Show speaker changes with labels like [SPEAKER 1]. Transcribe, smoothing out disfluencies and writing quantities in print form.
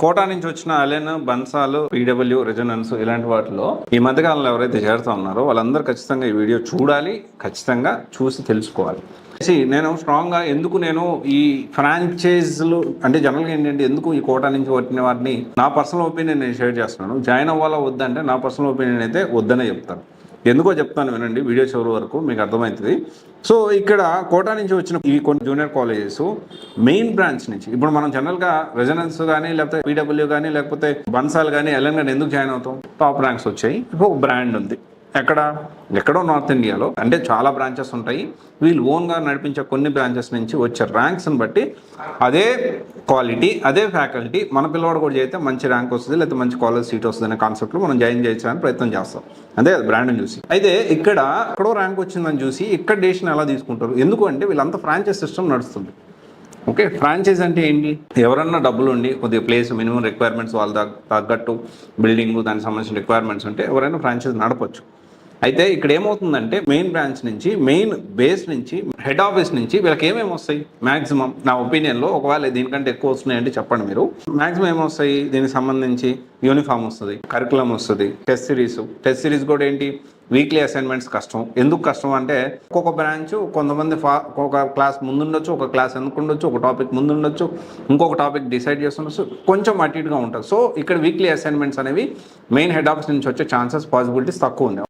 [SPEAKER 1] Quota నుంచి వచ్చిన Allen, బన్సాలు, PW, resonance ఇలాంటి వాటిలో ఈ మధ్యకాలంలో ఎవరైతే చేరుతా ఉన్నారో వాళ్ళందరూ ఖచ్చితంగా ఈ వీడియో చూడాలి, ఖచ్చితంగా చూసి తెలుసుకోవాలి. నేను స్ట్రాంగ్గా ఎందుకు నేను ఈ ఫ్రాంచైజ్లు అంటే జనరల్గా ఏంటంటే ఎందుకు ఈ కోటా నుంచి వచ్చిన వాటిని నా పర్సనల్ ఒపీనియన్ నేను షేర్ చేస్తున్నాను. జాయిన్ అవ్వాలా వద్దంటే నా పర్సనల్ ఒపీనియన్ అయితే వద్దనే చెప్తాను. ఎందుకో చెప్తాను వినండి, వీడియో చివరి వరకు మీకు అర్థమవుతుంది. సో ఇక్కడ కోటా నుంచి వచ్చిన ఈ కొన్ని జూనియర్ కాలేజెస్ మెయిన్ బ్రాంచ్ నుంచి ఇప్పుడు మనం జనరల్గా రెజొనెన్స్ కానీ లేకపోతే పీడబ్ల్యూ కానీ లేకపోతే బన్సాల్ కానీ ఎల్ఎన్ కానీ ఎందుకు జాయిన్ అవుతాం? టాప్ ర్యాంక్స్ వచ్చాయి. ఇప్పుడు ఒక బ్రాండ్ ఉంది ఎక్కడో నార్త్ ఇండియాలో, అంటే చాలా బ్రాంచెస్ ఉంటాయి. వీళ్ళు ఓన్గా నడిపించే కొన్ని బ్రాంచెస్ నుంచి వచ్చే ర్యాంక్స్ని బట్టి అదే క్వాలిటీ అదే ఫ్యాకల్టీ మన పిల్లవాడు కూడా చేస్తే మంచి ర్యాంక్ వస్తుంది, లేకపోతే మంచి కాలేజ్ సీట్ వస్తుంది అనే కాన్సెప్ట్లో మనం జాయిన్ చేయడానికి ప్రయత్నం చేస్తాం. అదే బ్రాండ్ని చూసి. అయితే ఎక్కడో ర్యాంక్ వచ్చిందని చూసి ఇక్కడ డెసిషన్ ఎలా తీసుకుంటారు? ఎందుకు అంటే వీళ్ళంతా ఫ్రాంచైజ్ సిస్టమ్ నడుస్తుంది. ఓకే, ఫ్రాంచైజ్ అంటే ఏంటి? ఎవరన్నా డబ్బులు ఉండి కొద్దిగా ప్లేస్ మినిమం రిక్వైర్మెంట్స్ వాళ్ళ తగ్గట్టు బిల్డింగ్ దానికి సంబంధించిన రిక్వైర్మెంట్స్ ఉంటే ఎవరైనా ఫ్రాంచైజ్ నడపచ్చు. అయితే ఇక్కడ ఏమవుతుందంటే మెయిన్ బ్రాంచ్ నుంచి, మెయిన్ బేస్ నుంచి, హెడ్ ఆఫీస్ నుంచి వీళ్ళకి ఏమేమి వస్తాయి? మ్యాక్సిమం నా ఒపీనియన్లో, ఒకవేళ దీనికంటే ఎక్కువ వస్తున్నాయంటే చెప్పండి మీరు. మ్యాక్సిమం ఏమొస్తాయి? దీనికి సంబంధించి యూనిఫామ్ వస్తుంది, కరికులం వస్తుంది, టెస్ట్ సిరీస్ కూడా ఏంటి? వీక్లీ అసైన్మెంట్స్ కష్టం. ఎందుకు కష్టం అంటే ఒక్కొక్క బ్రాంచ్ కొంతమంది ఒక క్లాస్ ముందుండొచ్చు, ఒక క్లాస్ ఎందుకుండొచ్చు, ఒక టాపిక్ ముందుండొచ్చు, ఇంకొక టాపిక్ డిసైడ్ చేస్తుండొచ్చు, కొంచెం అటు ఇటుగా ఉంటుంది. సో ఇక్కడ వీక్లీ అసైన్మెంట్స్ అనేవి మెయిన్ హెడ్ ఆఫీస్ నుంచి వచ్చే ఛాన్సెస్ పాసిబిలిటీస్ తక్కువ ఉంది.